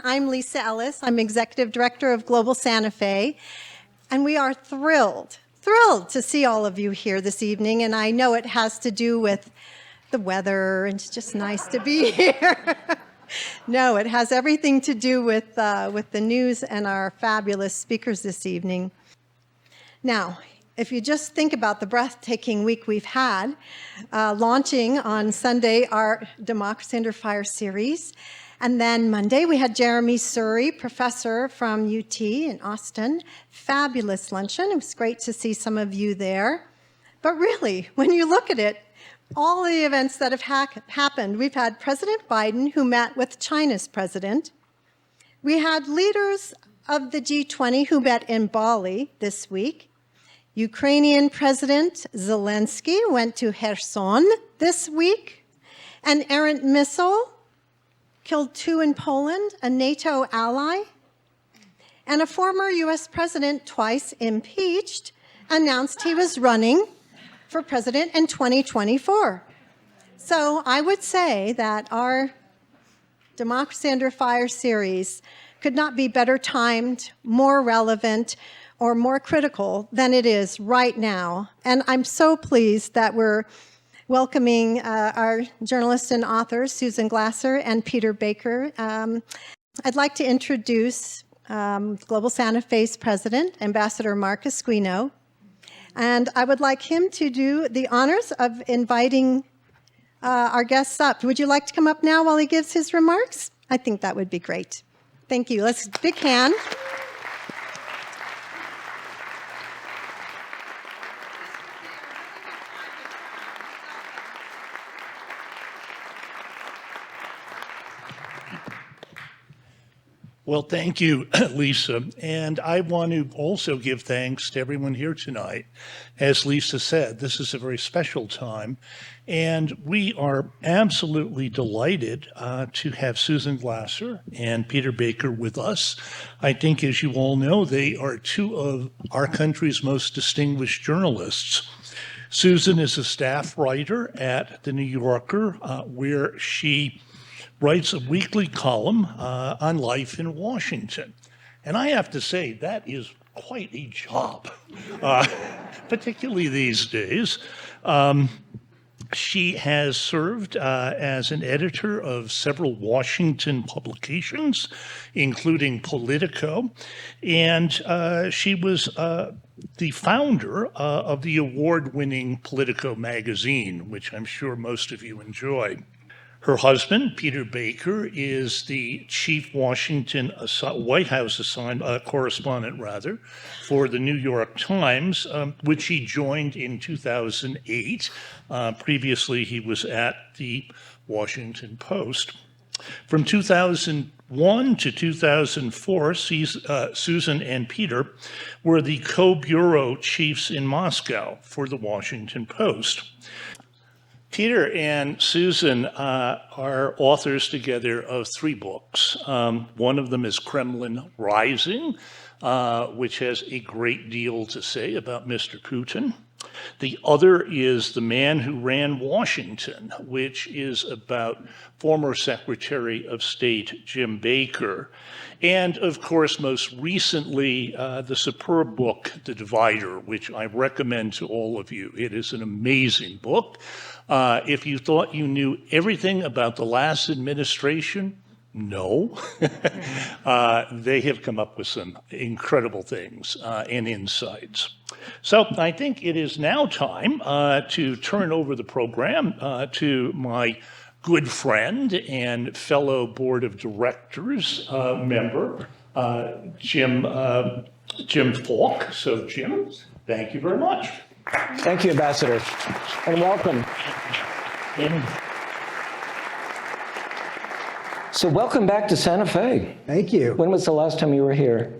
I'm Lisa Ellis. I'm Executive Director of Global Santa Fe, and we are thrilled to see all of you here this evening, and I know it has to do with the weather, and it's just nice to be here. No, it has everything to do with the news and our fabulous speakers this evening. Now, if you just think about the breathtaking week we've had, launching on Sunday our Democracy Under Fire series, and then Monday we had Jeremy Surrey, professor from UT in Austin. Fabulous luncheon. It was great to see some of you there. But really, when you look at it, all the events that have happened, we've had President Biden, who met with China's president. We had leaders of the G20 who met in Bali this week. Ukrainian President Zelensky went to Kherson this week. An errant missile killed 2 in Poland, a NATO ally. And a former US president, twice impeached, announced he was running for president in 2024. So I would say that our Democracy Under Fire series could not be better timed, more relevant, or more critical than it is right now. And I'm so pleased that we're welcoming our journalists and authors, Susan Glasser and Peter Baker. I'd like to introduce Global Santa Fe's president, Ambassador Mark Esquino. And I would like him to do the honors of inviting our guests up. Would you like to come up now while he gives his remarks? I think that would be great. Thank you. Let's big hand. Well, thank you, Lisa. And I want to also give thanks to everyone here tonight. As Lisa said, this is a very special time, and we are absolutely delighted to have Susan Glasser and Peter Baker with us. I think, as you all know, they are 2 of our country's most distinguished journalists. Susan is a staff writer at The New Yorker, where she writes a weekly column on life in Washington. And I have to say, that is quite a job, particularly these days. She has served as an editor of several Washington publications, including Politico, and she was the founder of the award-winning Politico magazine, which I'm sure most of you enjoy. Her husband, Peter Baker, is the chief Washington White House correspondent for the New York Times, which he joined in 2008. Previously, he was at the Washington Post. From 2001 to 2004, Susan and Peter were the co-bureau chiefs in Moscow for the Washington Post. Peter and Susan are authors together of 3 books. One of them is Kremlin Rising, which has a great deal to say about Mr. Putin. The other is The Man Who Ran Washington, which is about former Secretary of State Jim Baker. And of course, most recently, the superb book, The Divider, which I recommend to all of you. It is an amazing book. If you thought you knew everything about the last administration, no. They have come up with some incredible things and insights. So I think it is now time to turn over the program to my good friend and fellow board of directors member, Jim Falk. So Jim, thank you very much. Thank you, Ambassador, and welcome. So welcome back to Santa Fe. Thank you. When was the last time you were here?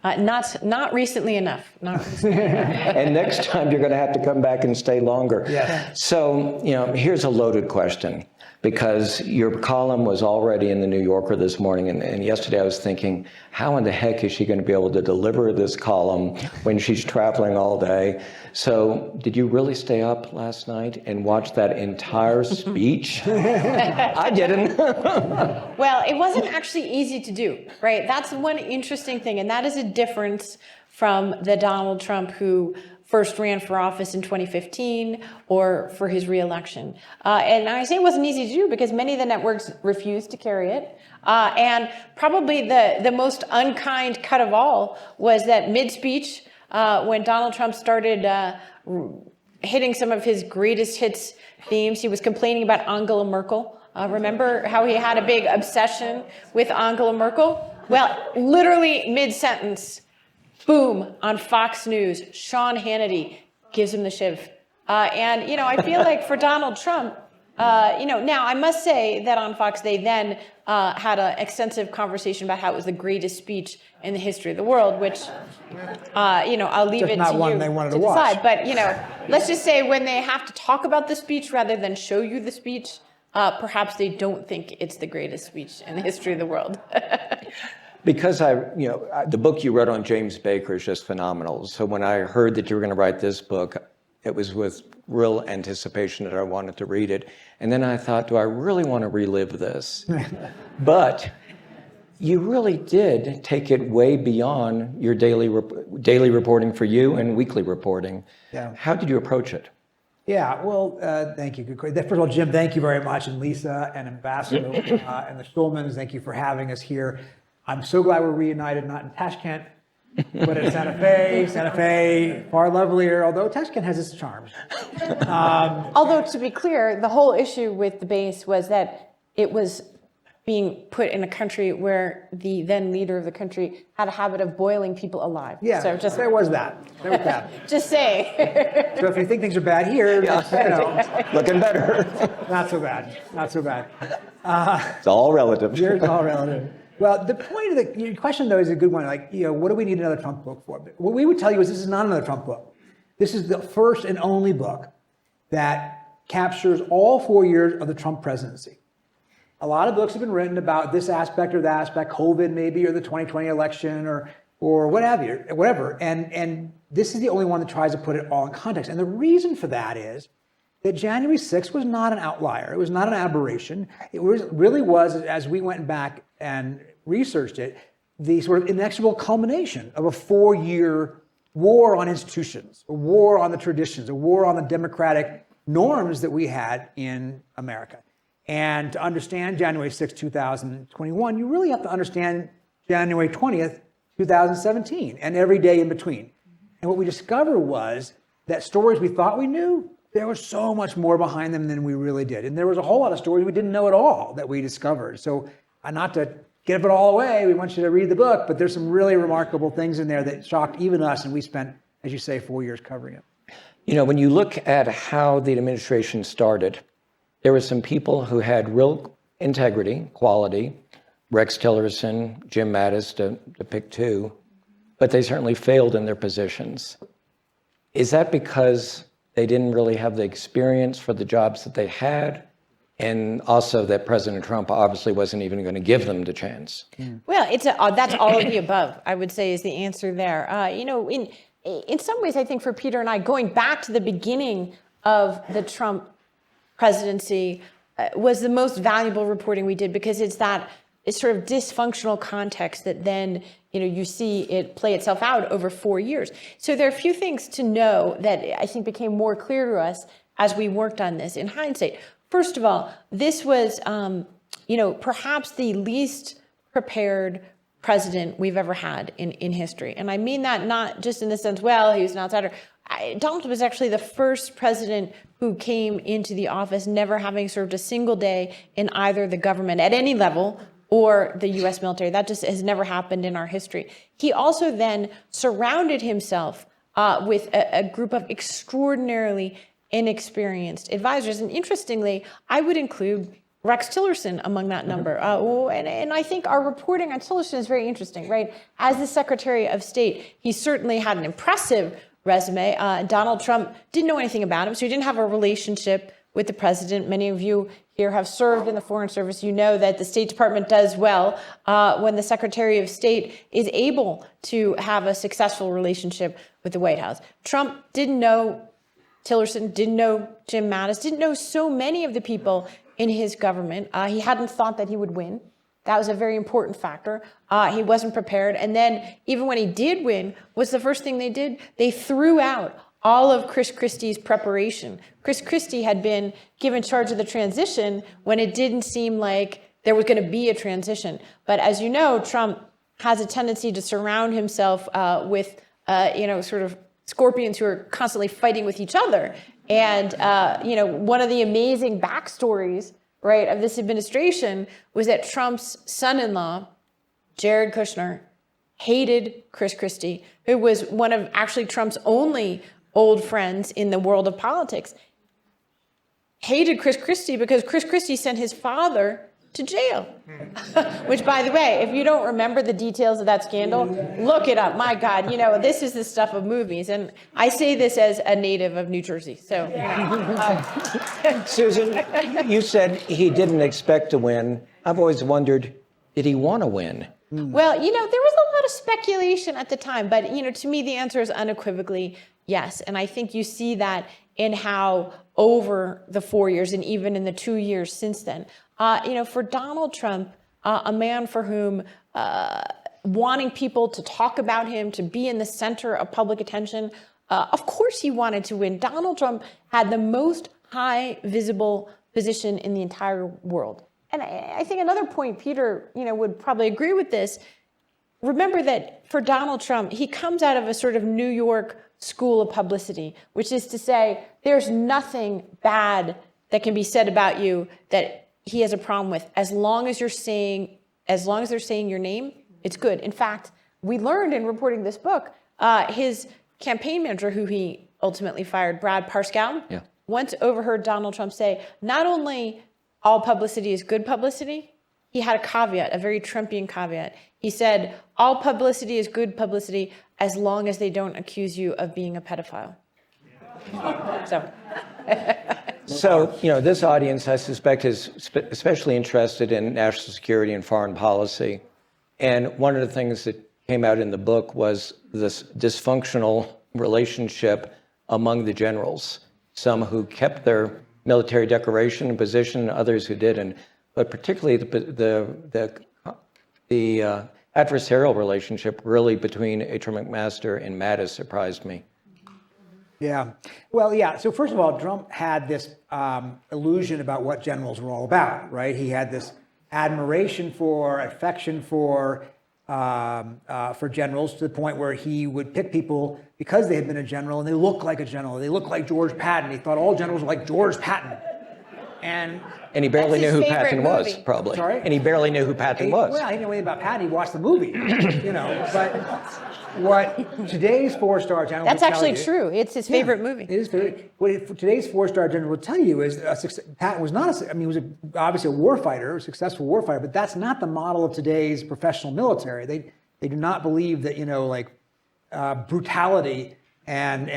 Not recently enough. And next time you're going to have to come back and stay longer. Yeah. So, here's a loaded question. because your column was already in the New Yorker this morning, and yesterday I was thinking, how in the heck is she going to be able to deliver this column when she's traveling all day? So did you really stay up last night and watch that entire speech? I didn't. Well, it wasn't actually easy to do, right? That's one interesting thing, and that is a difference from the Donald Trump who first ran for office in 2015 or for his reelection. And I say it wasn't easy to do because many of the networks refused to carry it. And probably the most unkind cut of all was that mid-speech, when Donald Trump started hitting some of his greatest hits themes, he was complaining about Angela Merkel. Remember how he had a big obsession with Angela Merkel? Well, literally mid-sentence, boom, on Fox News, Sean Hannity gives him the shiv. And, I feel like for Donald Trump, now I must say that on Fox, they then had an extensive conversation about how it was the greatest speech in the history of the world, which, I'll leave Just it not to one you they wanted to to watch. decide. But, let's just say when they have to talk about the speech rather than show you the speech, perhaps they don't think it's the greatest speech in the history of the world. Because the book you wrote on James Baker is just phenomenal. So when I heard that you were going to write this book, it was with real anticipation that I wanted to read it. And then I thought, do I really want to relive this? But you really did take it way beyond your daily reporting for you and weekly reporting. Yeah. How did you approach it? Yeah, well, thank you. First of all, Jim, thank you very much. And Lisa and Ambassador and the Schulmans, thank you for having us here. I'm so glad we're reunited, not in Tashkent, but in Santa Fe. Santa Fe, far lovelier, although Tashkent has its charms. Although, to be clear, the whole issue with the base was that it was being put in a country where the then leader of the country had a habit of boiling people alive. Yeah, so just there was that. There was that. just say. So if you think things are bad here, Looking better. not so bad. Not so bad. It's all relative. Here's all relative. Well, the point of your question, though, is a good one. Like, what do we need another Trump book for? What we would tell you is this is not another Trump book. This is the first and only book that captures all 4 years of the Trump presidency. A lot of books have been written about this aspect or that aspect, COVID maybe, or the 2020 election, or whatever. And this is the only one that tries to put it all in context. And the reason for that is that January 6th was not an outlier. It was not an aberration. It really was, as we went back and researched it, the sort of inexorable culmination of a 4-year war on institutions, a war on the traditions, a war on the democratic norms that we had in America. And to understand January 6th, 2021, you really have to understand January 20th, 2017, and every day in between. And what we discovered was that stories we thought we knew, there was so much more behind them than we really did. And there was a whole lot of stories we didn't know at all that we discovered. So not to give it all away, we want you to read the book, but there's some really remarkable things in there that shocked even us, and we spent, as you say, 4 years covering it. When you look at how the administration started, there were some people who had real integrity, quality, Rex Tillerson, Jim Mattis, to pick two, but they certainly failed in their positions. Is that because they didn't really have the experience for the jobs that they had? And also that President Trump obviously wasn't even going to give them the chance. Well, that's all of the above, I would say, is the answer there. In some ways, I think for Peter and I, going back to the beginning of the Trump presidency was the most valuable reporting we did, because it's sort of dysfunctional context that then you see it play itself out over 4 years. So there are a few things to know that I think became more clear to us as we worked on this in hindsight. First of all, this was, perhaps the least prepared president we've ever had in history. And I mean that not just in the sense, well, he was an outsider. Donald was actually the first president who came into the office never having served a single day in either the government at any level or the U.S. military. That just has never happened in our history. He also then surrounded himself with a group of extraordinarily inexperienced advisors. And interestingly, I would include Rex Tillerson among that number. And I think our reporting on Tillerson is very interesting, right? As the Secretary of State, he certainly had an impressive resume. Donald Trump didn't know anything about him, so he didn't have a relationship with the president. Many of you here have served in the Foreign Service. You know that the State Department does well when the Secretary of State is able to have a successful relationship with the White House. Trump didn't know Tillerson, didn't know Jim Mattis, didn't know so many of the people in his government. He hadn't thought that he would win. That was a very important factor. He wasn't prepared. And then even when he did win, what's the first thing they did? They threw out all of Chris Christie's preparation. Chris Christie had been given charge of the transition when it didn't seem like there was going to be a transition. But as you know, Trump has a tendency to surround himself with, sort of scorpions who are constantly fighting with each other. And, one of the amazing backstories, right, of this administration was that Trump's son-in-law, Jared Kushner, hated Chris Christie, who was one of actually Trump's only old friends in the world of politics. Hated Chris Christie because Chris Christie sent his father to jail. Which, by the way, if you don't remember the details of that scandal, look it up. My God, this is the stuff of movies. And I say this as a native of New Jersey. So, Susan, you said he didn't expect to win. I've always wondered, did he want to win? Well, there was a lot of speculation at the time, but, to me, the answer is unequivocally yes. And I think you see that in how over the 4 years and even in the 2 years since then, for Donald Trump, a man for whom wanting people to talk about him, to be in the center of public attention, of course he wanted to win. Donald Trump had the most high visible position in the entire world. And I think another point, Peter, would probably agree with this. Remember that for Donald Trump, he comes out of a sort of New York school of publicity, which is to say, there's nothing bad that can be said about you that he has a problem with. As long as they're saying your name, it's good. In fact, we learned in reporting this book, his campaign manager, who he ultimately fired, Brad Parscale, once overheard Donald Trump say, not only all publicity is good publicity, he had a caveat, a very Trumpian caveat. He said, all publicity is good publicity as long as they don't accuse you of being a pedophile. So, this audience, I suspect, is especially interested in national security and foreign policy. And one of the things that came out in the book was this dysfunctional relationship among the generals, some who kept their military decoration and position, and others who didn't. But particularly the adversarial relationship really between H.R. McMaster and Mattis surprised me. Yeah. Well, yeah. So first of all, Trump had this illusion about what generals were all about, right? He had this admiration for, affection for generals to the point where he would pick people because they had been a general and they looked like a general. They looked like George Patton. He thought all generals were like George Patton. And he barely knew who Patton was, probably. Sorry? And he barely knew who Patton was. Well, he didn't know anything about Patton. He watched the movie, But what today's four-star general That's would tell actually you, true. It's his favorite movie. It is very. What today's four-star general will tell you is Patton was not. He was obviously a warfighter, a successful warfighter, but that's not the model of today's professional military. They do not believe that brutality and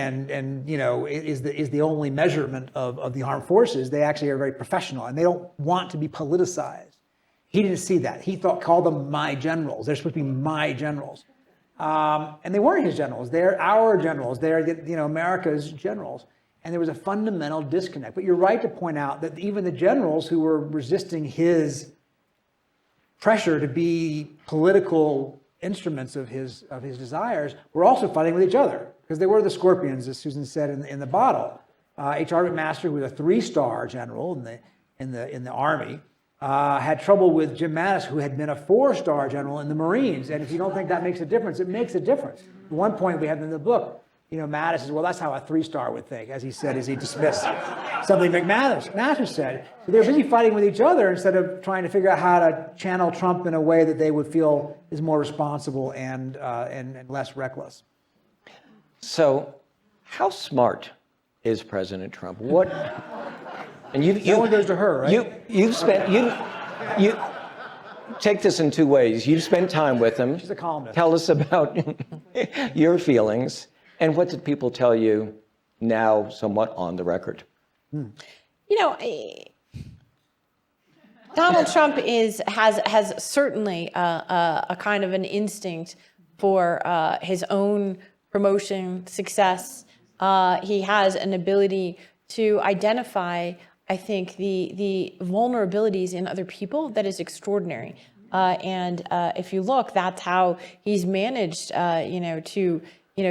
is the only measurement of the armed forces. They actually are very professional, and they don't want to be politicized. He didn't see that. He called them my generals. They're supposed to be my generals. And they weren't his generals. They're our generals. They're, America's generals. And there was a fundamental disconnect. But you're right to point out that even the generals who were resisting his pressure to be political instruments of his desires were also fighting with each other, because they were the scorpions, as Susan said in the bottle. H.R. McMaster, who was a 3-star general in the Army, had trouble with Jim Mattis, who had been a 4-star general in the Marines. And if you don't think that makes a difference, it makes a difference. At one point we have in the book, Mattis says, well, that's how a 3-star would think, as he dismissed something McMaster said. So they're busy fighting with each other instead of trying to figure out how to channel Trump in a way that they would feel is more responsible and less reckless. So how smart is President Trump? What? And that one goes to her, right? You take this in two ways. You've spent time with him. She's a columnist. Tell us about your feelings, and what did people tell you now, somewhat on the record? You know, Donald Trump has certainly a kind of an instinct for his own promotion, success. He has an ability to identify, I think, the vulnerabilities in other people that is extraordinary. And if you look, that's how he's managed, to,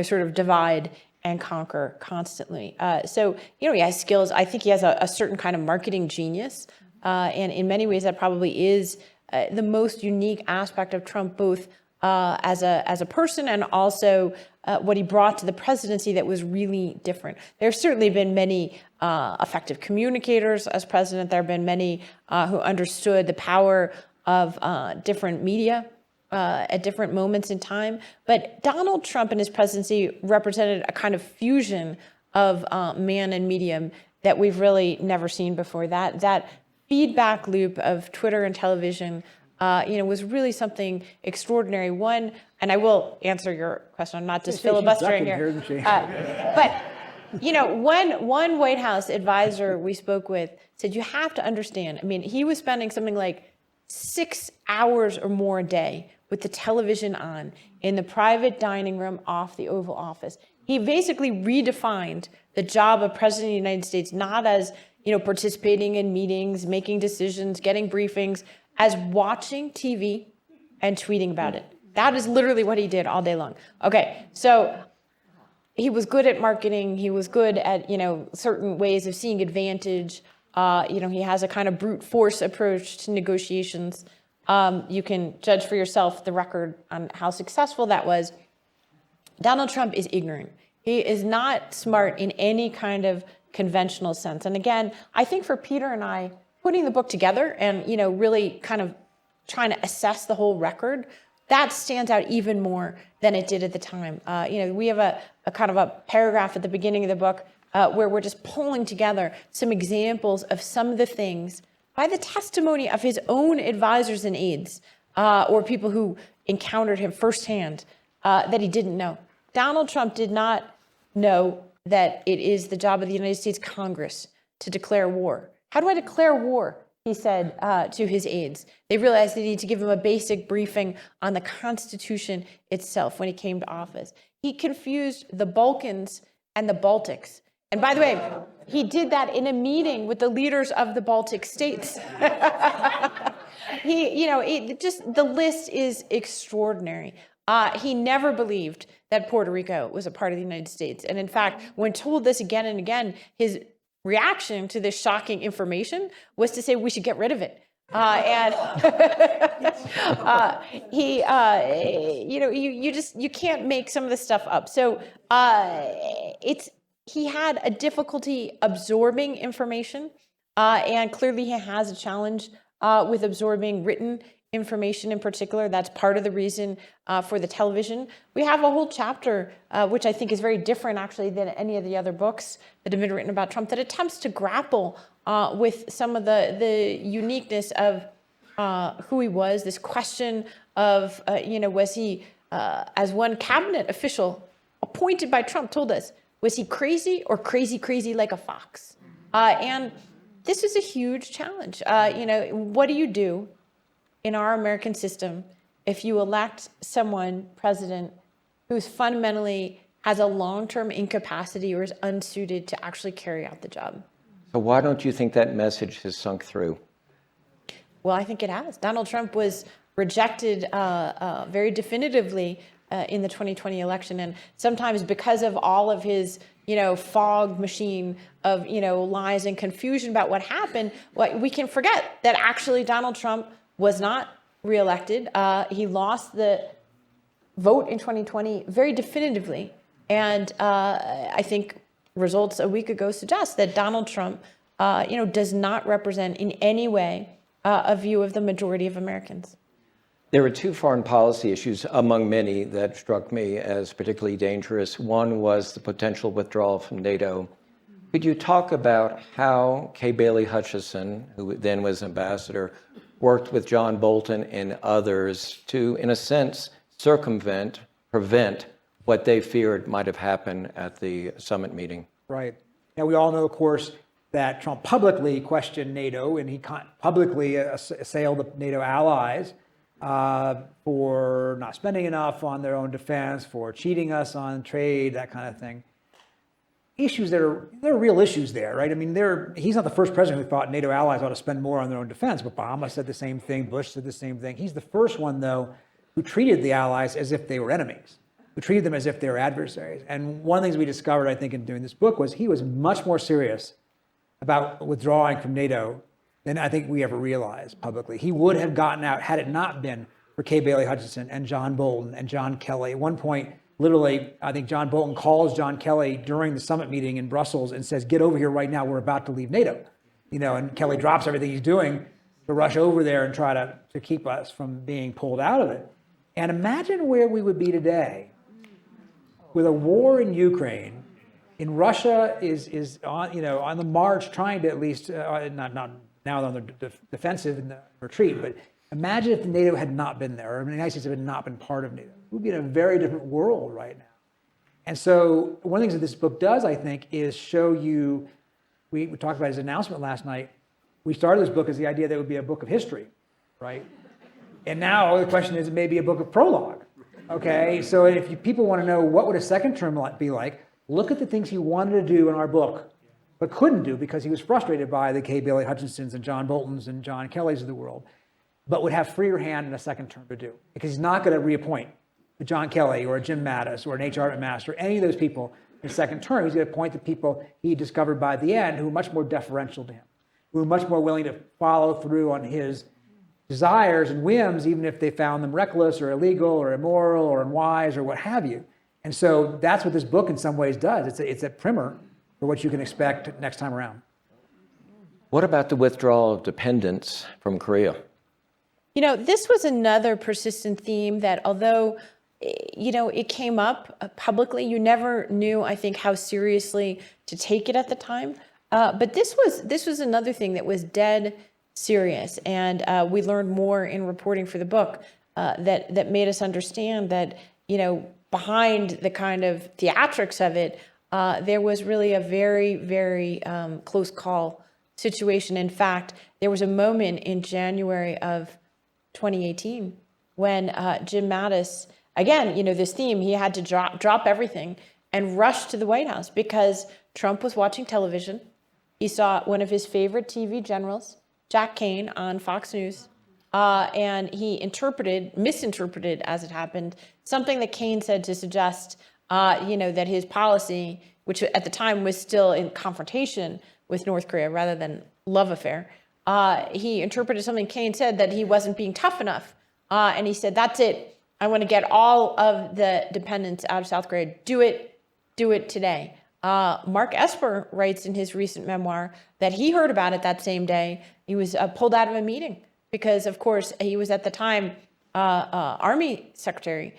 sort of divide and conquer constantly. So, he has skills. I think he has a certain kind of marketing genius. And in many ways, that probably is the most unique aspect of Trump, both as a person and also what he brought to the presidency that was really different. There's certainly been many effective communicators as president. There have been many who understood the power of different media at different moments in time. But Donald Trump and his presidency represented a kind of fusion of man and medium that we've really never seen before. That feedback loop of Twitter and television, was really something extraordinary. One, and I will answer your question. I'm not just filibustering here. But one White House advisor we spoke with said, you have to understand. I mean, he was spending something like 6 hours or more a day with the television on in the private dining room off the Oval Office. He basically redefined the job of President of the United States, not as participating in meetings, making decisions, getting briefings, as watching TV and tweeting about it. That is literally what he did all day long. Okay, so he was good at marketing. He was good at, certain ways of seeing advantage. He has a kind of brute force approach to negotiations. You can judge for yourself the record on how successful that was. Donald Trump is ignorant. He is not smart in any kind of conventional sense. And again, I think for Peter and I, putting the book together and, really kind of trying to assess the whole record, that stands out even more than it did at the time. We have a kind of a paragraph at the beginning of the book where we're just pulling together some examples of some of the things by the testimony of his own advisors and aides or people who encountered him firsthand that he didn't know. Donald Trump did not know that it is the job of the United States Congress to declare war. How do I declare war? He said to his aides. They realized they needed to give him a basic briefing on the Constitution itself when he came to office. He confused the Balkans and the Baltics. And by the way, he did that in a meeting with the leaders of the Baltic states. The list is extraordinary. He never believed that Puerto Rico was a part of the United States. And in fact, when told this again and again, his reaction to this shocking information was to say we should get rid of it. You can't make some of this stuff up. So he had a difficulty absorbing information, and clearly he has a challenge with absorbing written information in particular. That's part of the reason for the television. We have a whole chapter, which I think is very different actually than any of the other books that have been written about Trump, that attempts to grapple with some of the uniqueness of who he was, this question of, was he, as one cabinet official appointed by Trump told us, was he crazy or crazy like a fox? And this is a huge challenge. What do you do in our American system if you elect someone president who's fundamentally has a long-term incapacity or is unsuited to actually carry out the job? So why don't you think that message has sunk through? Well, I think it has. Donald Trump was rejected very definitively in the 2020 election. And sometimes because of all of his, fog machine of, lies and confusion about what happened, we can forget that actually Donald Trump was not reelected. He lost the vote in 2020 very definitively. And I think results a week ago suggest that Donald Trump, does not represent in any way a view of the majority of Americans. There were two foreign policy issues among many that struck me as particularly dangerous. One was the potential withdrawal from NATO. Could you talk about how Kay Bailey Hutchison, who then was ambassador, worked with John Bolton and others to, in a sense, prevent what they feared might have happened at the summit meeting? Right. And we all know, of course, that Trump publicly questioned NATO, and he publicly assailed the NATO allies for not spending enough on their own defense, for cheating us on trade, that kind of thing. Issues there are real issues there, right? I mean, he's not the first president who thought NATO allies ought to spend more on their own defense. Obama said the same thing. Bush said the same thing. He's the first one, though, who treated the allies as if they were enemies, who treated them as if they were adversaries. And one of the things we discovered, I think, in doing this book was he was much more serious about withdrawing from NATO than I think we ever realized publicly. He would have gotten out had it not been for Kay Bailey Hutchinson and John Bolton and John Kelly. At one point, literally, I think John Bolton calls John Kelly during the summit meeting in Brussels and says, "Get over here right now. We're about to leave NATO." And Kelly drops everything he's doing to rush over there and try to keep us from being pulled out of it. And imagine where we would be today with a war in Ukraine, and Russia is on the march, trying to at least not now on the defensive and the retreat, but imagine if NATO had not been there, or the United States had not been part of NATO. We'd be in a very different world right now. And so one of the things that this book does, I think, is show you, we talked about his announcement last night, we started this book as the idea that it would be a book of history, right? And now the question is, it may be a book of prologue, okay? So if people want to know what would a second term be like, look at the things he wanted to do in our book, but couldn't do because he was frustrated by the Kay Bailey Hutchinsons and John Boltons and John Kellys of the world, but would have freer hand in a second term to do, because he's not going to reappoint a John Kelly or a Jim Mattis or an H.R. McMaster, or any of those people in second term. He's going to appoint the people he discovered by the end who are much more deferential to him, who are much more willing to follow through on his desires and whims, even if they found them reckless or illegal or immoral or unwise or what have you. And so that's what this book in some ways does. It's a primer for what you can expect next time around. What about the withdrawal of dependence from Korea? This was another persistent theme that, although, it came up publicly, you never knew, I think, how seriously to take it at the time. But this was another thing that was dead serious. And we learned more in reporting for the book that made us understand that, behind the kind of theatrics of it, there was really a very, very close call situation. In fact, there was a moment in January of 2018 when Jim Mattis, again, this theme, he had to drop everything and rush to the White House because Trump was watching television. He saw one of his favorite TV generals, Jack Kane, on Fox News, and he misinterpreted as it happened, something that Kane said to suggest, that his policy, which at the time was still in confrontation with North Korea rather than love affair, he interpreted something Kane said, that he wasn't being tough enough. And he said, "That's it. I want to get all of the dependents out of South Korea. Do it today." Mark Esper writes in his recent memoir that he heard about it that same day. He was pulled out of a meeting because, of course, he was at the time Army Secretary.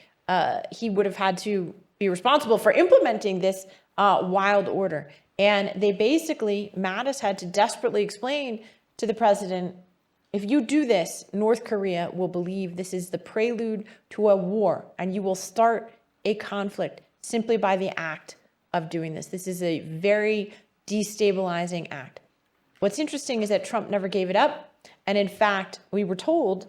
He would have had to be responsible for implementing this wild order. And Mattis had to desperately explain to the president, if you do this, North Korea will believe this is the prelude to a war, and you will start a conflict simply by the act of doing this. This is a very destabilizing act. What's interesting is that Trump never gave it up. And in fact, we were told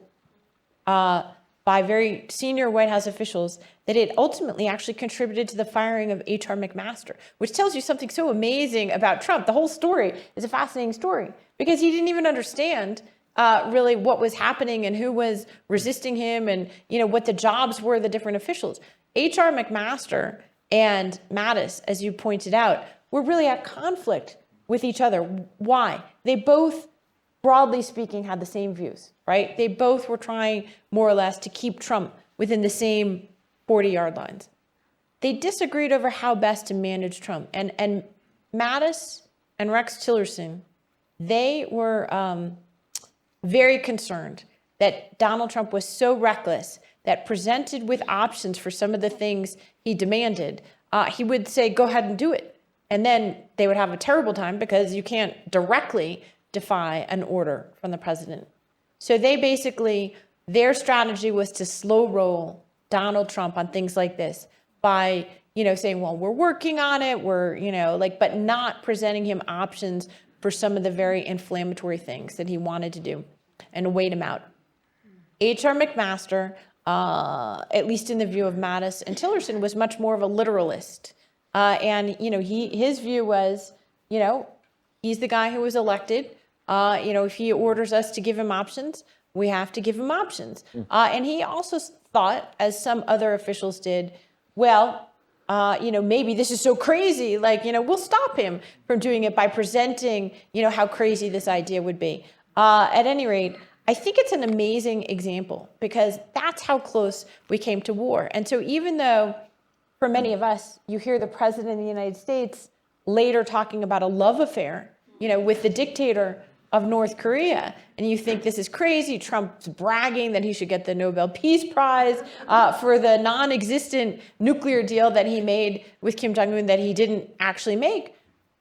by very senior White House officials that it ultimately actually contributed to the firing of H.R. McMaster, which tells you something so amazing about Trump. The whole story is a fascinating story because he didn't even understand really what was happening and who was resisting him and what the jobs were of the different officials. H.R. McMaster and Mattis, as you pointed out, were really at conflict with each other. Why? They both, broadly speaking, had the same views, right? They both were trying more or less to keep Trump within the same 40-yard lines. They disagreed over how best to manage Trump. And Mattis and Rex Tillerson, they were very concerned that Donald Trump was so reckless that presented with options for some of the things he demanded, he would say, go ahead and do it. And then they would have a terrible time because you can't directly defy an order from the president. So their strategy was to slow roll Donald Trump on things like this by, saying, well, we're working on it, but not presenting him options for some of the very inflammatory things that he wanted to do and to wait him out. H.R. McMaster, at least in the view of Mattis and Tillerson, was much more of a literalist. And, his view was, he's the guy who was elected. If he orders us to give him options, we have to give him options. And he also thought, as some other officials did, well, maybe this is so crazy, we'll stop him from doing it by presenting, how crazy this idea would be. At any rate, I think it's an amazing example because that's how close we came to war. And so even though for many of us, you hear the president of the United States later talking about a love affair, with the dictator of North Korea, and you think this is crazy, Trump's bragging that he should get the Nobel Peace Prize for the non-existent nuclear deal that he made with Kim Jong-un that he didn't actually make.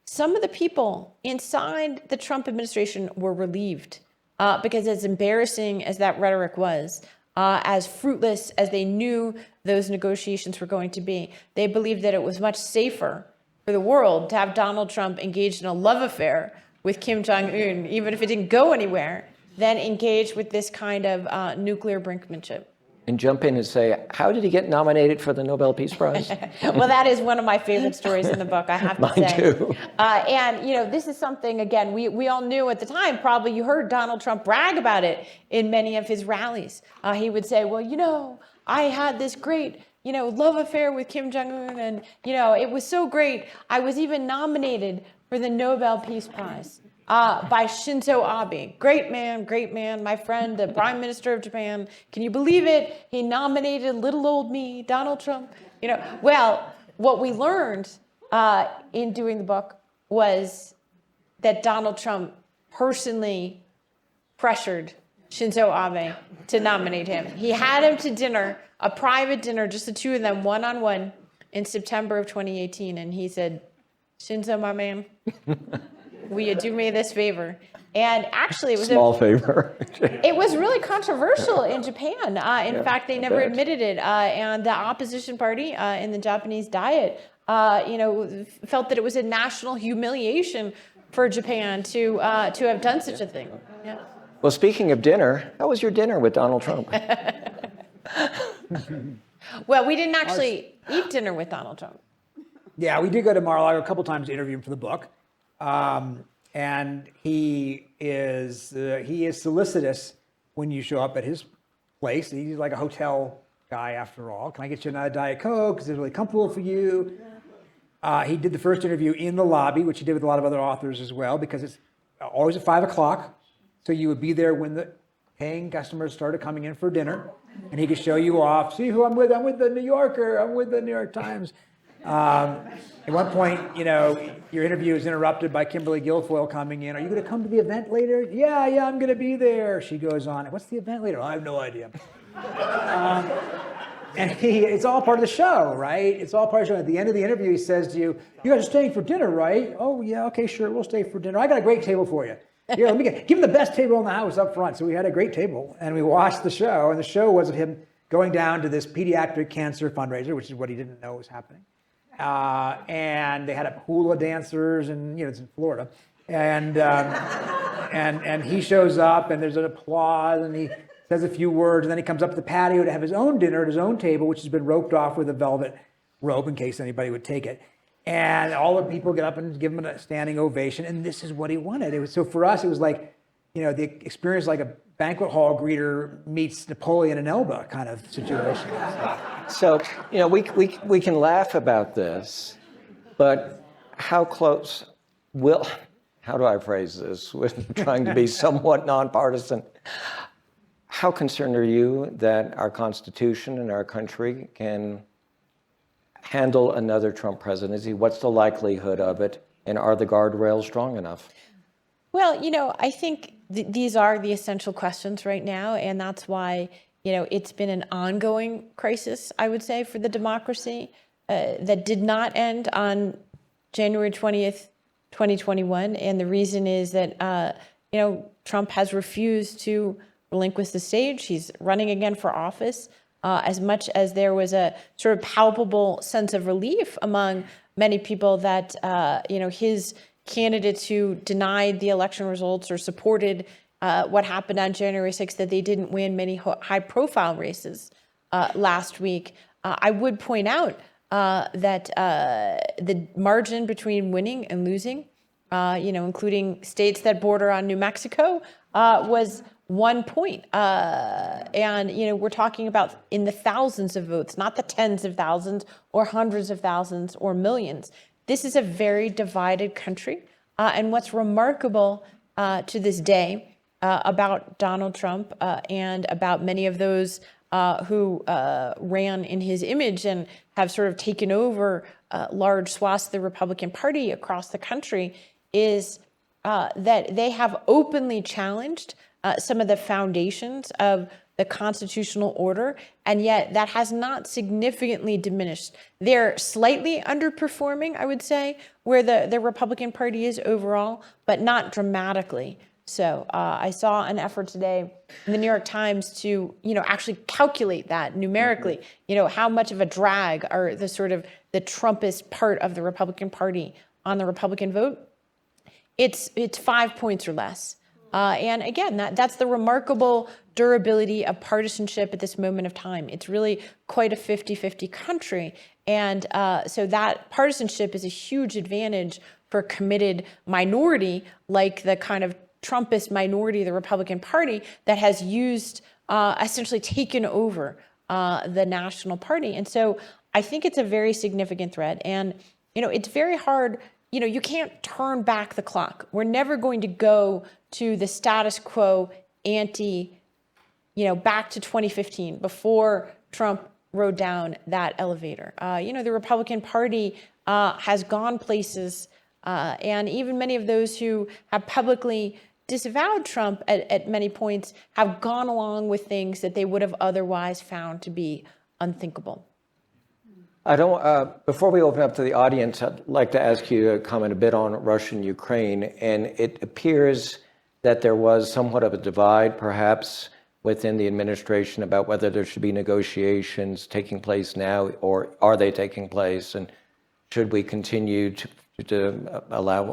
Some of the people inside the Trump administration were relieved because as embarrassing as that rhetoric was, as fruitless as they knew those negotiations were going to be, they believed that it was much safer for the world to have Donald Trump engaged in a love affair with Kim Jong-un, even if it didn't go anywhere, than engage with this kind of nuclear brinkmanship. And jump in and say, how did he get nominated for the Nobel Peace Prize? Well, that is one of my favorite stories in the book, I have to Mine say. too. And, this is something, again, we all knew at the time, probably you heard Donald Trump brag about it in many of his rallies. He would say, well, I had this great, love affair with Kim Jong-un, and, it was so great. I was even nominated for the Nobel Peace Prize by Shinzo Abe. Great man, my friend, the Prime Minister of Japan. Can you believe it? He nominated little old me, Donald Trump. Well, what we learned in doing the book was that Donald Trump personally pressured Shinzo Abe to nominate him. He had him to dinner, a private dinner, just the two of them, one-on-one, in September of 2018. And he said, Shinzo, my man, will you do me this favor? And actually, it was Small favor. it was really controversial in Japan. In fact, they never admitted it. And the opposition party in the Japanese Diet, felt that it was a national humiliation for Japan to have done such a thing. Yeah. Well, speaking of dinner, how was your dinner with Donald Trump? Well, we didn't actually eat dinner with Donald Trump. Yeah, we did go to Mar-a-Lago a couple times to interview him for the book. And he is solicitous when you show up at his place. He's like a hotel guy after all. Can I get you another Diet Coke? Is it really comfortable for you? He did the first interview in the lobby, which he did with a lot of other authors as well, because it's always at 5 o'clock. So you would be there when the paying customers started coming in for dinner, and he could show you off. See who I'm with? I'm with the New Yorker. I'm with the New York Times. At one point, your interview is interrupted by Kimberly Guilfoyle coming in. Are you going to come to the event later? Yeah, I'm going to be there. She goes on. What's the event later? I have no idea. And it's all part of the show, right? It's all part of the show. At the end of the interview, he says to you, you guys are staying for dinner, right? Oh, yeah, okay, sure, we'll stay for dinner. I got a great table for you. Here, let me give him the best table in the house up front. So we had a great table, and we watched the show, and the show was of him going down to this pediatric cancer fundraiser, which is what he didn't know was happening. And they had a hula dancers, and it's in Florida, and he shows up, and there's an applause, and he says a few words, and then he comes up to the patio to have his own dinner at his own table, which has been roped off with a velvet rope in case anybody would take it. And all the people get up and give him a standing ovation, and this is what he wanted. So for us, it was like, the experience like a banquet hall greeter meets Napoleon and Elba kind of situation. So, we can laugh about this, but how close how do I phrase this with trying to be somewhat nonpartisan? How concerned are you that our Constitution and our country can handle another Trump presidency? What's the likelihood of it? And are the guardrails strong enough? Well, I think these are the essential questions right now. And that's why, it's been an ongoing crisis, I would say, for the democracy that did not end on January 20th, 2021. And the reason is that, Trump has refused to relinquish the stage. He's running again for office. As much as there was a sort of palpable sense of relief among many people that, candidates who denied the election results or supported what happened on January 6th, that they didn't win many high-profile races last week. I would point out that the margin between winning and losing, including states that border on New Mexico, was 1 point. And, we're talking about in the thousands of votes, not the tens of thousands or hundreds of thousands or millions. This is a very divided country. And what's remarkable to this day about Donald Trump and about many of those who ran in his image and have sort of taken over large swaths of the Republican Party across the country is that they have openly challenged some of the foundations of the constitutional order, and yet that has not significantly diminished. They're slightly underperforming, I would say, where the Republican Party is overall, but not dramatically. So I saw an effort today in the New York Times to, actually calculate that numerically, how much of a drag are the sort of the Trumpist part of the Republican Party on the Republican vote. It's 5 points or less. And again, that's the remarkable durability of partisanship at this moment of time. It's really quite a 50-50 country. And so that partisanship is a huge advantage for a committed minority like the kind of Trumpist minority of the Republican Party that has used, essentially taken over the national party. And so I think it's a very significant threat. And, it's very hard. You can't turn back the clock. We're never going to go to the status quo ante, back to 2015 before Trump rode down that elevator. The Republican Party has gone places, and even many of those who have publicly disavowed Trump at many points have gone along with things that they would have otherwise found to be unthinkable. I don't. Before we open up to the audience, I'd like to ask you to comment a bit on Russia and Ukraine. And it appears that there was somewhat of a divide, perhaps, within the administration about whether there should be negotiations taking place now, or are they taking place, and should we continue to allow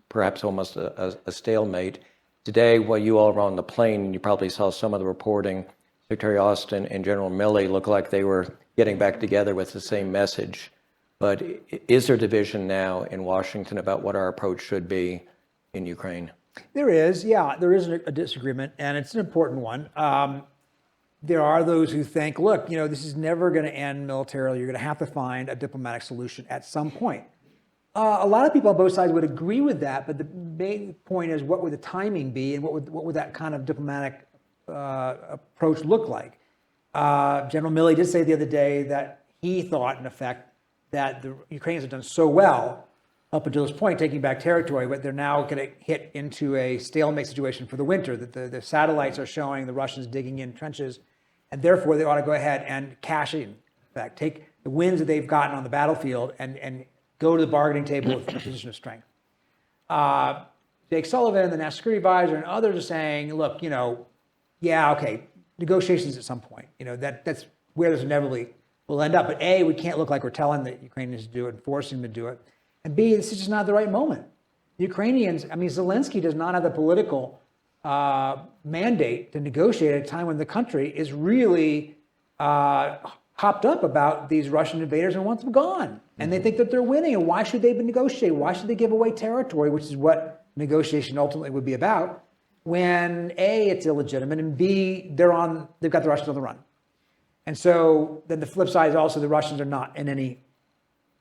perhaps almost a stalemate. Today, while you all were on the plane, you probably saw some of the reporting. Secretary Austin and General Milley looked like they were getting back together with the same message. But is there division now in Washington about what our approach should be in Ukraine? There is a disagreement, and it's an important one. There are those who think, look, this is never going to end militarily. You're going to have to find a diplomatic solution at some point. A lot of people on both sides would agree with that, but the main point is, what would the timing be, and what would that kind of diplomatic approach look like? General Milley did say the other day that he thought, in effect, that the Ukrainians have done so well up until this point, taking back territory, but they're now going to hit into a stalemate situation for the winter, that the satellites are showing the Russians digging in trenches, and therefore they ought to go ahead and cash in fact, take the wins that they've gotten on the battlefield and go to the bargaining table with a position of strength. Jake Sullivan, the National Security Advisor, and others are saying, look, negotiations at some point. That's where this inevitably will end up. But A, we can't look like we're telling the Ukrainians to do it and forcing them to do it. And B, this is just not the right moment. The Ukrainians, Zelensky does not have the political mandate to negotiate at a time when the country is really hopped up about these Russian invaders and wants them gone. And they think that they're winning. And why should they be negotiating? Why should they give away territory, which is what negotiation ultimately would be about, when A, it's illegitimate, and B, they've got the Russians on the run. And so then the flip side is also the Russians are not in any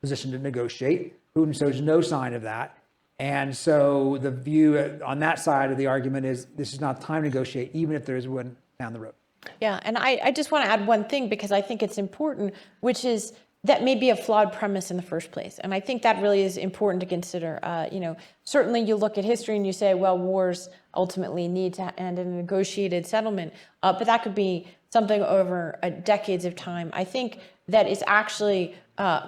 position to negotiate. Putin shows no sign of that. And so the view on that side of the argument is this is not time to negotiate, even if there is one down the road. Yeah, and I just want to add one thing, because I think it's important, which is that may be a flawed premise in the first place. And I think that really is important to consider. Certainly you look at history and you say, well, wars ultimately need to end in a negotiated settlement, but that could be something over decades of time. I think that it's actually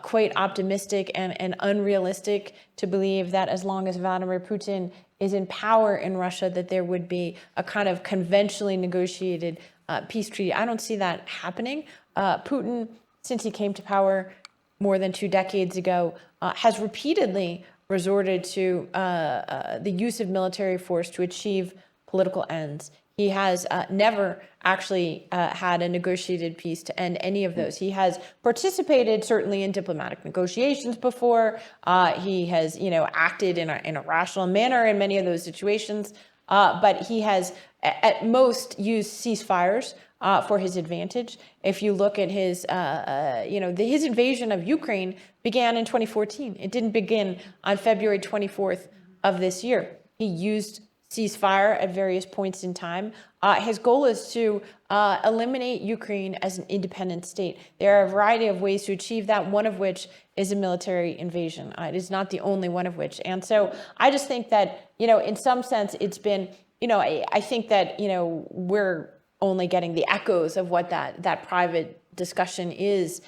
quite optimistic and unrealistic to believe that as long as Vladimir Putin is in power in Russia, that there would be a kind of conventionally negotiated peace treaty. I don't see that happening. Putin, since he came to power more than 2 decades ago, has repeatedly resorted to the use of military force to achieve political ends. He has never actually had a negotiated peace to end any of those. He has participated certainly in diplomatic negotiations before. He has, acted in a rational manner in many of those situations. But he has at most used ceasefires for his advantage. If you look at his, his invasion of Ukraine began in 2014. It didn't begin on February 24th of this year. He used ceasefire at various points in time. His goal is to eliminate Ukraine as an independent state. There are a variety of ways to achieve that, one of which is a military invasion. It is not the only one of which. And so I just think that, in some sense, it's been, I think that, we're only getting the echoes of what that private discussion is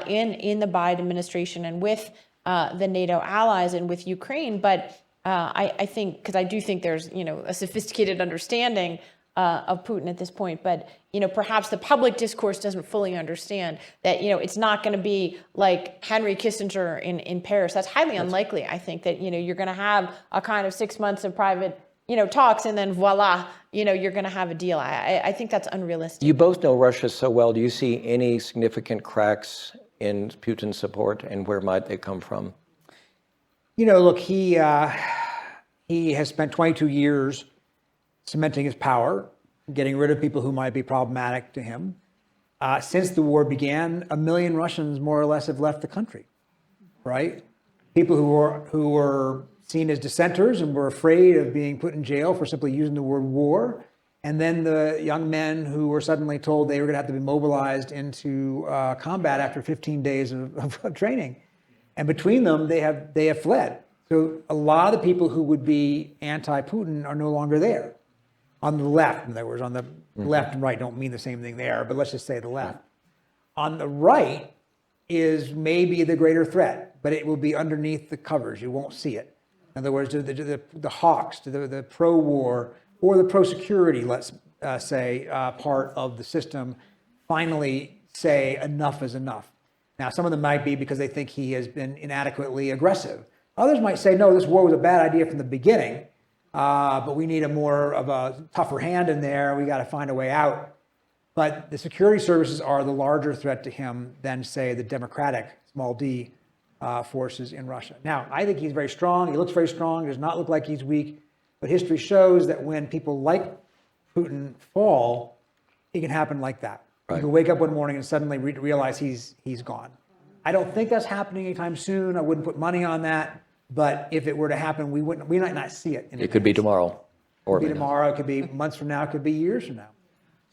in the Biden administration and with the NATO allies and with Ukraine. But I think, because I do think there's, a sophisticated understanding of Putin at this point, but, perhaps the public discourse doesn't fully understand that, it's not going to be like Henry Kissinger in Paris. That's highly unlikely. I think that, you're going to have a kind of 6 months of private, talks, and then voila, you're going to have a deal. I think that's unrealistic. You both know Russia so well. Do you see any significant cracks in Putin's support, and where might they come from? Look, he has spent 22 years cementing his power, getting rid of people who might be problematic to him. Since the war began, 1 million Russians more or less have left the country, right? People who were seen as dissenters and were afraid of being put in jail for simply using the word war. And then the young men who were suddenly told they were going to have to be mobilized into combat after 15 days of training. And between them, they have fled. So a lot of the people who would be anti-Putin are no longer there. On the left, in other words, on the left and right don't mean the same thing there, but let's just say the left. On the right is maybe the greater threat, but it will be underneath the covers. You won't see it. In other words, the hawks, the pro-war or the pro-security, let's say, part of the system finally say enough is enough. Now, some of them might be because they think he has been inadequately aggressive. Others might say, no, this war was a bad idea from the beginning, but we need a more of a tougher hand in there. We got to find a way out. But the security services are the larger threat to him than, say, the democratic, small d, forces in Russia. Now, I think he's very strong. He looks very strong. He does not look like he's weak. But history shows that when people like Putin fall, it can happen like that. Right. You can wake up one morning and suddenly realize he's gone. I don't think that's happening anytime soon. I wouldn't put money on that. But if it were to happen, we might not see it. It could be tomorrow. Or it could be tomorrow. It could be months from now. It could be years from now.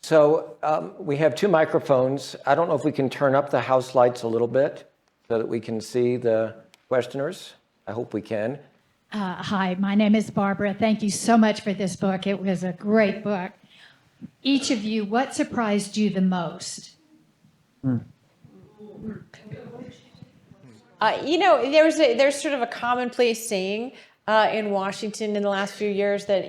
So we have 2 microphones. I don't know if we can turn up the house lights a little bit so that we can see the questioners. I hope we can. Hi, my name is Barbara. Thank you so much for this book. It was a great book. Each of you, what surprised you the most? There's sort of a commonplace saying in Washington in the last few years that,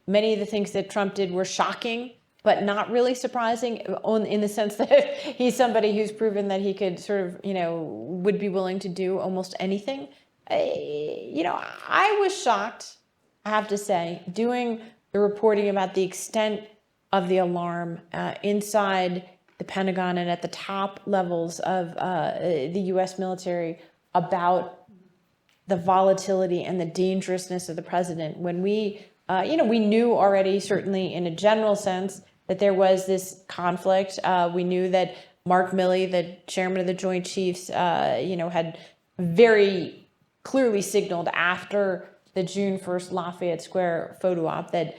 many of the things that Trump did were shocking, but not really surprising in the sense that he's somebody who's proven that he could sort of, would be willing to do almost anything. I was shocked, I have to say, doing the reporting about the extent of the alarm inside the Pentagon and at the top levels of the U.S. military about the volatility and the dangerousness of the president. When we knew already, certainly in a general sense, that there was this conflict. We knew that Mark Milley, the chairman of the Joint Chiefs, had very clearly signaled after the June 1st Lafayette Square photo op that,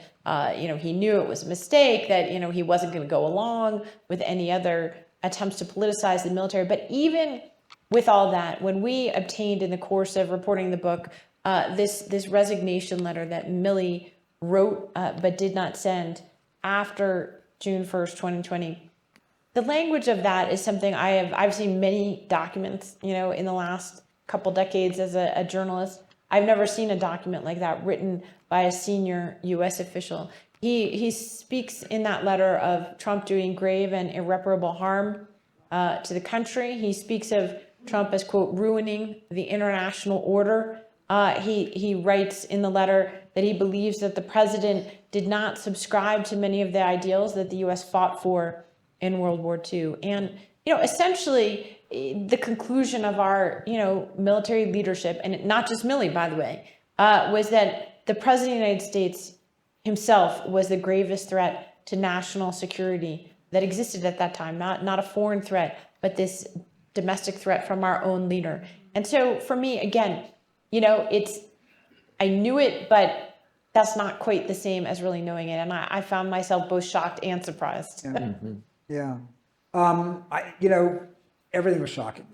he knew it was a mistake, that, he wasn't going to go along with any other attempts to politicize the military. But even with all that, when we obtained in the course of reporting the book, this resignation letter that Milley wrote but did not send after June 1st, 2020, the language of that is something I've seen many documents, in the last couple decades as a journalist. I've never seen a document like that written by a senior U.S. official. He speaks in that letter of Trump doing grave and irreparable harm to the country. He speaks of Trump as, quote, ruining the international order He writes in the letter that he believes that the president did not subscribe to many of the ideals that the U.S. fought for in World War II. And, essentially the conclusion of our, military leadership, and not just Milley, by the way, was that the president of the United States himself was the gravest threat to national security that existed at that time, not a foreign threat, but this domestic threat from our own leader. And so for me, again, I knew it, but that's not quite the same as really knowing it. And I found myself both shocked and surprised. Yeah. Everything was shocking.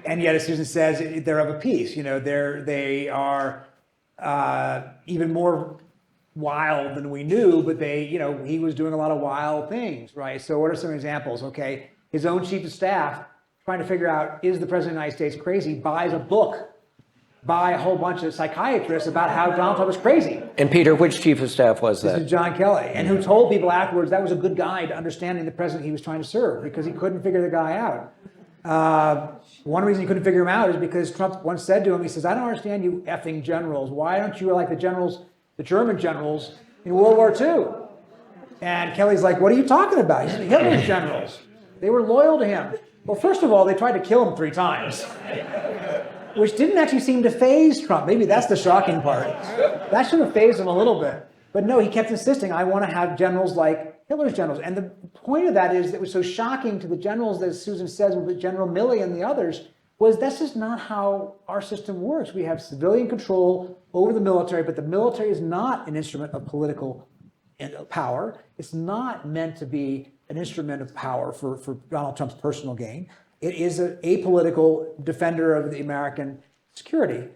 And yet, as Susan says, they're of a piece. They are even more wild than we knew, but he was doing a lot of wild things, right? So what are some examples? Okay, his own chief of staff, trying to figure out, is the president of the United States crazy, buys a book by a whole bunch of psychiatrists about how Donald Trump was crazy. And Peter, which chief of staff was that? This is John Kelly, and who told people afterwards that was a good guide to understanding the president he was trying to serve, because he couldn't figure the guy out. One reason he couldn't figure him out is because Trump once said to him, he says, "I don't understand you effing generals. Why aren't you like the German generals in World War II?" And Kelly's like, "What are you talking about?" He said, "Hitler's generals. They were loyal to him." Well, first of all, they tried to kill him 3 times. Which didn't actually seem to faze Trump. Maybe that's the shocking part. That should have fazed him a little bit. But no, he kept insisting, I want to have generals like Hitler's generals. And the point of that is that it was so shocking to the generals, that Susan says, with General Milley and the others, was that's just not how our system works. We have civilian control over the military, but the military is not an instrument of political power. It's not meant to be an instrument of power for Donald Trump's personal gain. It is an apolitical defender of the American security.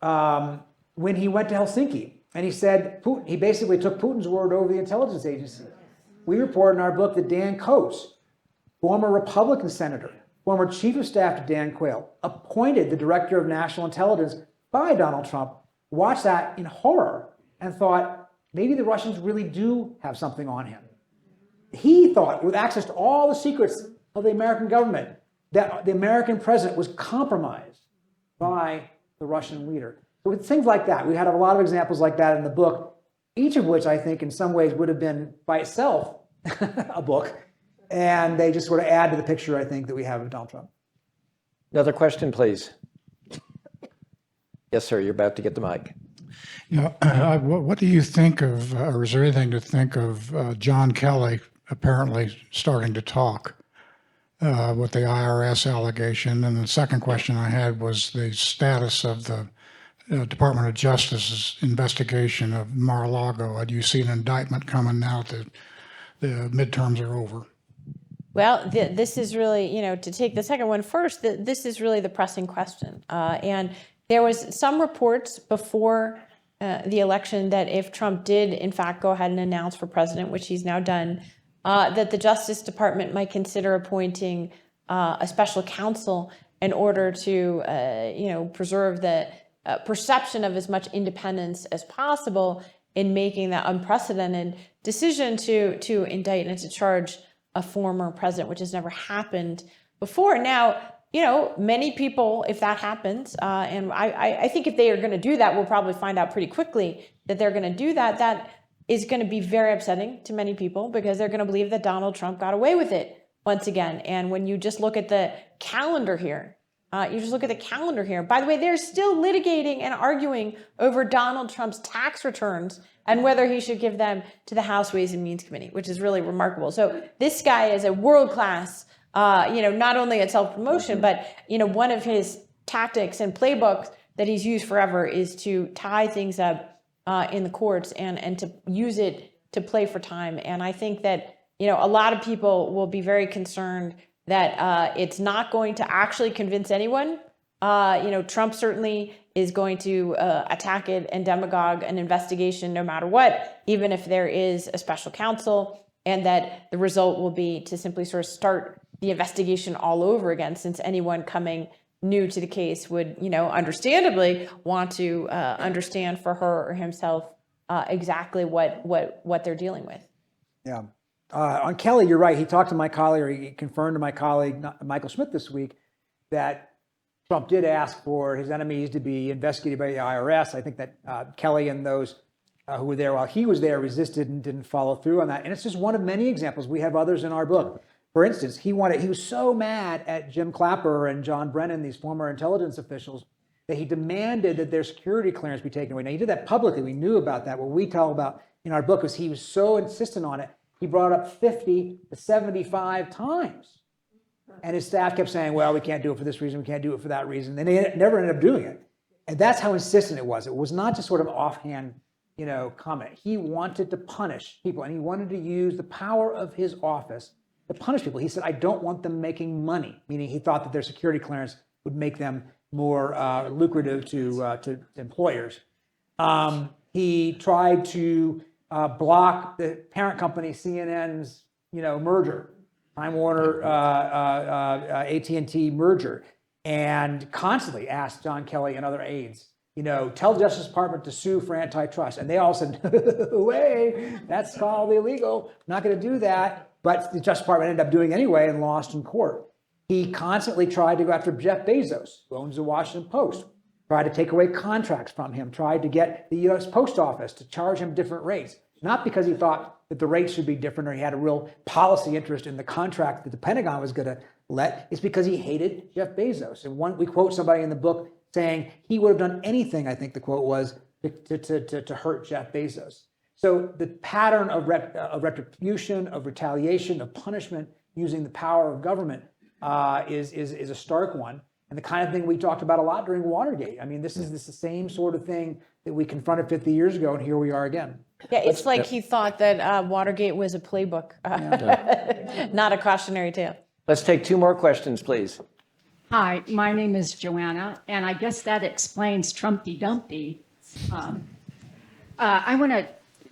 When he went to Helsinki and he said, he basically took Putin's word over the intelligence agency. We report in our book that Dan Coates, former Republican senator, former chief of staff to Dan Quayle, appointed the director of national intelligence by Donald Trump, watched that in horror and thought, maybe the Russians really do have something on him. He thought, with access to all the secrets of the American government, that the American president was compromised by the Russian leader. So with things like that, we had a lot of examples like that in the book, each of which I think in some ways would have been by itself a book. And they just sort of add to the picture, I think, that we have of Donald Trump. Another question, please. Yes, sir, you're about to get the mic. What do you think of, or is there anything to think of John Kelly apparently starting to talk with the IRS allegation? And the second question I had was the status of the Department of Justice's investigation of Mar-a-Lago. Do you see an indictment coming now that the midterms are over? Well, this is really, to take the second one first, this is really the pressing question. And there was some reports before the election that if Trump did, in fact, go ahead and announce for president, which he's now done, that the Justice Department might consider appointing a special counsel in order to, preserve the perception of as much independence as possible in making that unprecedented decision to indict and to charge a former president, which has never happened before. Now, many people, if that happens, and I think if they are going to do that, we'll probably find out pretty quickly that they're going to do that. That is going to be very upsetting to many people because they're going to believe that Donald Trump got away with it once again. And when you just look at the calendar here, by the way, they're still litigating and arguing over Donald Trump's tax returns and whether he should give them to the House Ways and Means Committee, which is really remarkable. So this guy is a world-class, not only at self-promotion, but, one of his tactics and playbooks that he's used forever is to tie things up in the courts and to use it to play for time. And I think that, a lot of people will be very concerned that it's not going to actually convince anyone. Trump certainly is going to attack it and demagogue an investigation no matter what, even if there is a special counsel, and that the result will be to simply sort of start the investigation all over again, since anyone coming new to the case would, understandably want to understand for her or himself exactly what they're dealing with. Yeah. On Kelly, you're right. He talked to my colleague, or he confirmed to my colleague, Michael Schmidt, this week, that Trump did ask for his enemies to be investigated by the IRS. I think that Kelly and those who were there while he was there resisted and didn't follow through on that. And it's just one of many examples. We have others in our book. For instance, he was so mad at Jim Clapper and John Brennan, these former intelligence officials, that he demanded that their security clearance be taken away. Now, he did that publicly. We knew about that. What we tell about in our book is he was so insistent on it, he brought it up 50 to 75 times. And his staff kept saying, well, we can't do it for this reason, we can't do it for that reason. And they never ended up doing it. And that's how insistent it was. It was not just sort of offhand, comment. He wanted to punish people, and he wanted to use the power of his office to punish people. He said, I don't want them making money, meaning he thought that their security clearance would make them more lucrative to employers. He tried to block the parent company CNN's, merger, Time Warner AT&T merger, and constantly asked John Kelly and other aides, tell the Justice Department to sue for antitrust. And they all said, no way, that's called illegal. Not going to do that. But the Justice Department ended up doing it anyway and lost in court. He constantly tried to go after Jeff Bezos, who owns the Washington Post, tried to take away contracts from him, tried to get the U.S. Post Office to charge him different rates, not because he thought that the rates should be different or he had a real policy interest in the contract that the Pentagon was going to let. It's because he hated Jeff Bezos. And we quote somebody in the book saying he would have done anything, I think the quote was, to hurt Jeff Bezos. So the pattern of retribution, of retaliation, of punishment using the power of government is a stark one, and the kind of thing we talked about a lot during Watergate. I mean, this is the same sort of thing that we confronted 50 years ago, and here we are again. Yeah, it's like he thought that Watergate was a playbook, not a cautionary tale. Let's take two more questions, please. Hi, my name is Joanna, and I guess that explains Trumpy Dumpy. I want to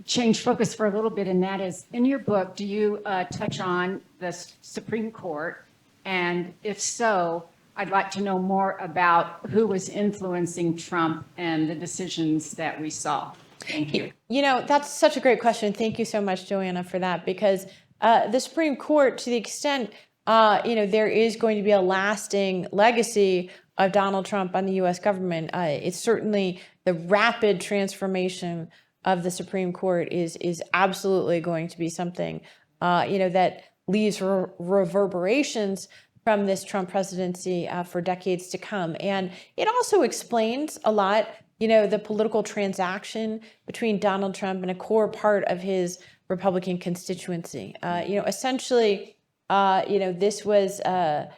change focus for a little bit, and that is, in your book, do you touch on the Supreme Court? And if so, I'd like to know more about who was influencing Trump and the decisions that we saw. Thank you. That's such a great question. Thank you so much, Joanna, for that, because the Supreme Court, to the extent, there is going to be a lasting legacy of Donald Trump on the U.S. government. It's certainly the rapid transformation of the Supreme Court is absolutely going to be something, that leaves reverberations from this Trump presidency for decades to come. And it also explains a lot, the political transaction between Donald Trump and a core part of his Republican constituency. Essentially, this was a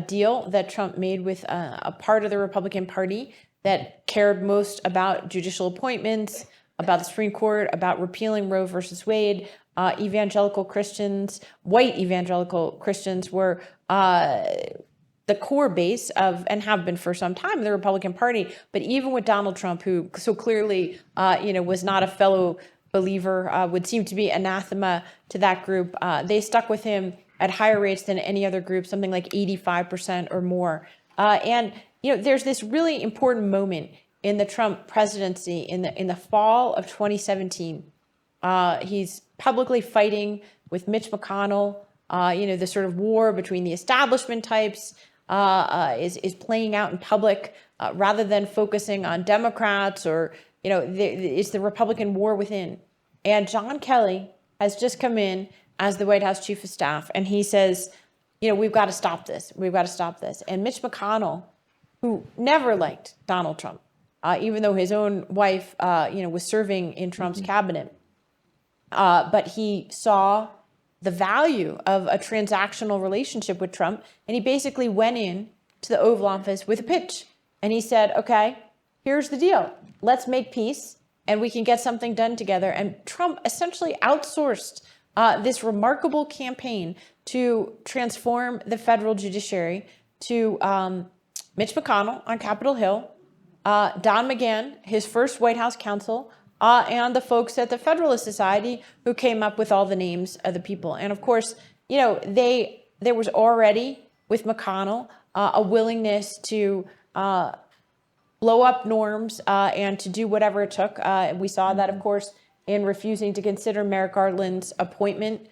deal that Trump made with a part of the Republican Party that cared most about judicial appointments, about the Supreme Court, about repealing Roe versus Wade. Evangelical Christians, white evangelical Christians, were the core base of, and have been for some time, the Republican Party. But even with Donald Trump, who so clearly, was not a fellow believer, would seem to be anathema to that group, they stuck with him at higher rates than any other group, something like 85% or more. And there's this really important moment in the Trump presidency in the fall of 2017. He's publicly fighting with Mitch McConnell. The sort of war between the establishment types is playing out in public rather than focusing on Democrats or, it's the Republican war within. And John Kelly has just come in as the White House chief of staff, and he says, we've got to stop this. We've got to stop this. And Mitch McConnell, who never liked Donald Trump, even though his own wife, was serving in Trump's cabinet, but he saw the value of a transactional relationship with Trump, and he basically went in to the Oval Office with a pitch, and he said, okay, here's the deal. Let's make peace, and we can get something done together. And Trump essentially outsourced this remarkable campaign to transform the federal judiciary to Mitch McConnell on Capitol Hill, Don McGahn, his first White House counsel, and the folks at the Federalist Society who came up with all the names of the people. And of course, there was already with McConnell a willingness to blow up norms and to do whatever it took. We saw that, of course, in refusing to consider Merrick Garland's appointment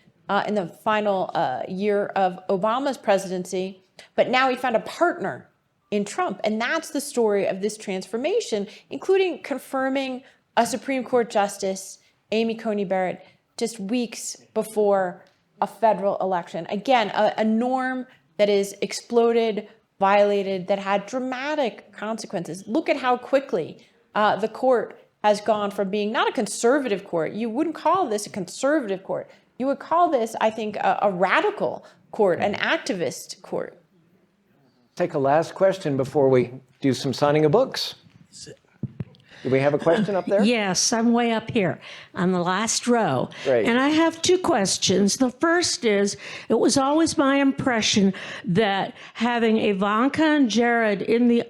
in the final year of Obama's presidency. But now he found a partner in Trump. And that's the story of this transformation, including confirming a Supreme Court Justice, Amy Coney Barrett, just weeks before a federal election. Again, a norm that is exploded, violated, that had dramatic consequences. Look at how quickly the court has gone from being not a conservative court. You wouldn't call this a conservative court. You would call this, I think, a radical court, an activist court. Take a last question before we do some signing of books. Do we have a question up there? Yes, I'm way up here on the last row. Great. And I have two questions. The first is, it was always my impression that having Ivanka and Jared in the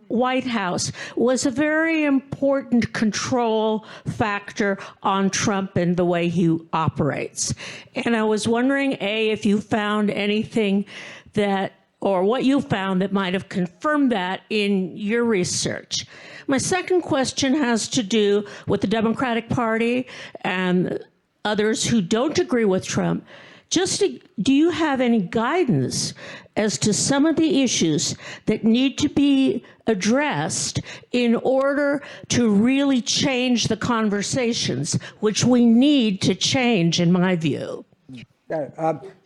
White House was a very important control factor on Trump and the way he operates. And I was wondering, A, if you found anything that, or what you found that might have confirmed that in your research. My second question has to do with the Democratic Party and others who don't agree with Trump. Do you have any guidance as to some of the issues that need to be addressed in order to really change the conversations, which we need to change, in my view?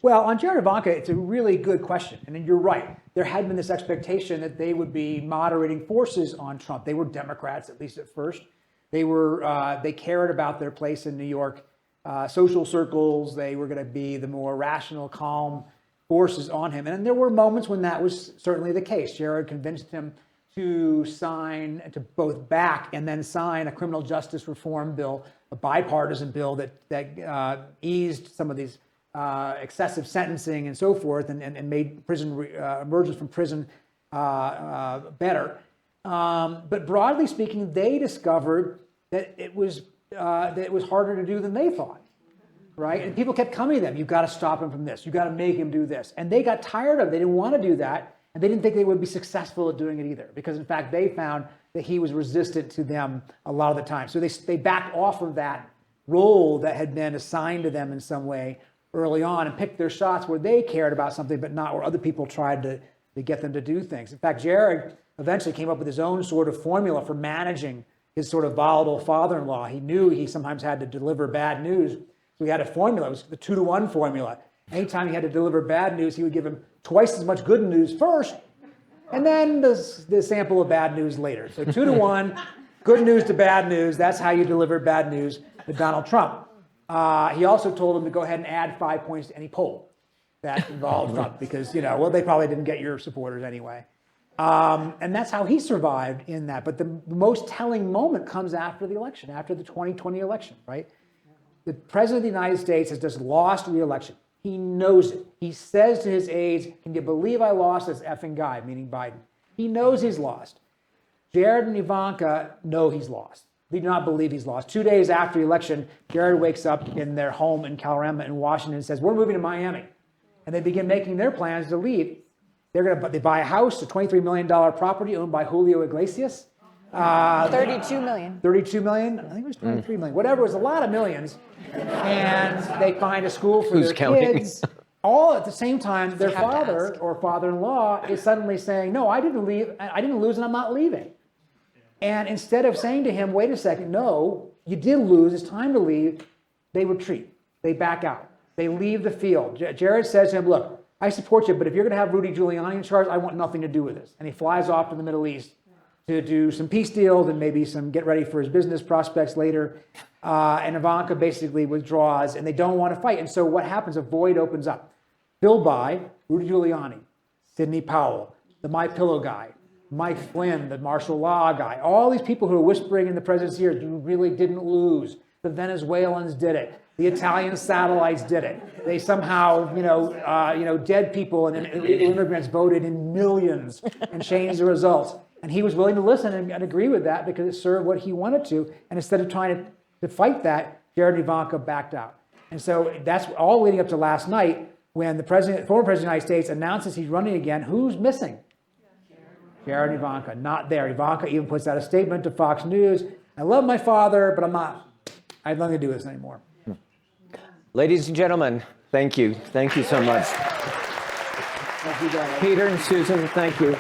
Well, on Jared and Ivanka, it's a really good question. And you're right. There had been this expectation that they would be moderating forces on Trump. They were Democrats, at least at first. They cared about their place in New York social circles. They were going to be the more rational, calm forces on him. And there were moments when that was certainly the case. Jared convinced him to both back and then sign a criminal justice reform bill, a bipartisan bill that eased some of these excessive sentencing and so forth, and made prison emergence from prison better. But broadly speaking, they discovered that it was harder to do than they thought, right? And people kept coming to them. You've got to stop him from this. You've got to make him do this. And they got tired of it. They didn't want to do that, and they didn't think they would be successful at doing it either, because in fact they found that he was resistant to them a lot of the time. So they backed off of that role that had been assigned to them in some way early on and picked their shots where they cared about something, but not where other people tried to get them to do things. In fact, Jared eventually came up with his own sort of formula for managing his sort of volatile father-in-law. He knew he sometimes had to deliver bad news, so he had a formula. It was the 2-to-1 formula. Anytime he had to deliver bad news, he would give him twice as much good news first, and then the sample of bad news later. So 2-to-1, good news to bad news. That's how you deliver bad news to Donald Trump. He also told him to go ahead and add 5 points to any poll that involved Trump, because, they probably didn't get your supporters anyway. And that's how he survived in that. But the most telling moment comes after the election, after the 2020 election, right? The president of the United States has just lost re-election. He knows it. He says to his aides, "Can you believe I lost this effing guy," meaning Biden. He knows he's lost. Jared and Ivanka know he's lost. They do not believe he's lost. 2 days after the election, Jared wakes up in their home in Calorama in Washington and says, "We're moving to Miami." And they begin making their plans to leave. They buy a house, a $23 million property owned by Julio Iglesias. 32 million. 32 million? I think it was 23 million. Whatever, it was a lot of millions. And they find a school for Who's their counting? kids. All at the same time, their father or father-in-law is suddenly saying, "No, I didn't leave. I didn't lose, and I'm not leaving." And instead of saying to him, "Wait a second, no, you did lose, it's time to leave," they retreat. They back out. They leave the field. Jared says to him, "Look, I support you, but if you're going to have Rudy Giuliani in charge, I want nothing to do with this." And he flies off to the Middle East to do some peace deals and maybe get ready for his business prospects later. And Ivanka basically withdraws, and they don't want to fight. And so what happens? A void opens up. Filled by Rudy Giuliani, Sidney Powell, the MyPillow guy, Mike Flynn, the martial law guy, all these people who are whispering in the president's ear, "You really didn't lose. The Venezuelans did it. The Italian satellites did it. They somehow, dead people and immigrants voted in millions and changed the results." And he was willing to listen and agree with that because it served what he wanted to. And instead of trying to fight that, Jared and Ivanka backed out. And so that's all leading up to last night when the former president of the United States announces he's running again. Who's missing? Jared and Ivanka, not there. Ivanka even puts out a statement to Fox News. "I love my father, but I have nothing to do with this anymore." Ladies and gentlemen, thank you. Thank you so much. Thank you, guys. Peter and Susan, thank you.